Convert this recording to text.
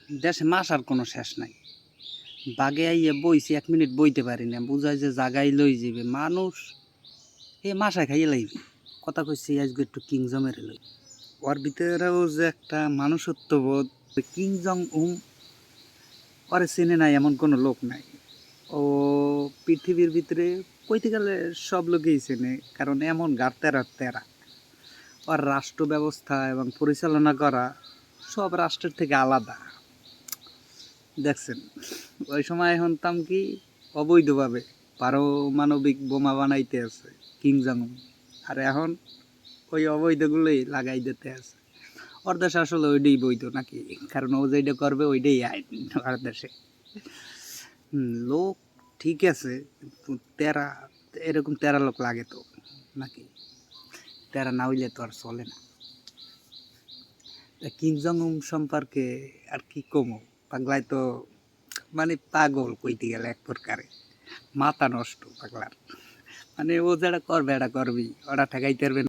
দেশে মাসার কোনো শেষ নাই। বাগে আইয়ে বইছি ১ মিনিট বইতে পারি না, বুঝায় যে জাগাই লই যাবে মানুষ। এ মাসা খাইয়ে লাইবে। কথা কইছি আজকে একটু কিংজমের লই। ওর ভিতরেও যে একটা মানুষত্ববোধ, কিং জং উম ওরে চেনে নাই এমন কোনো লোক নাই। ও পৃথিবীর ভিতরে কইতে গেলে সব লোকেই চেনে, কারণ এমন তেরা তেরা ওর রাষ্ট্র ব্যবস্থা এবং পরিচালনা করা সব রাষ্ট্রের থেকে আলাদা। দেখছেন ওই সময় শুনতাম কি অবৈধভাবে পারমাণবিক বোমা বানাইতে আছে কিং জং উন, আর এখন ওই অবৈধগুলোই লাগাই দিতে আছে। ওর দেশে আসলে ওইটাই বৈধ নাকি, কারণ ও যেটা করবে ওইটাই আইন ওর দেশে। লোক ঠিক আছে, কিন্তু তেরা এরকম তেরা লোক লাগে তো নাকি, তেরা না হইলে তো আর চলে না। কিং জং উন সম্পর্কে আর কি কমো, পাগলায় তো মানে পাগল কইতে গেলে এক প্রকারে, মাথা নষ্ট পাগলার। মানে ও যেটা করবে এটা করবি, ওরা ঠেকাইতে পারবে না।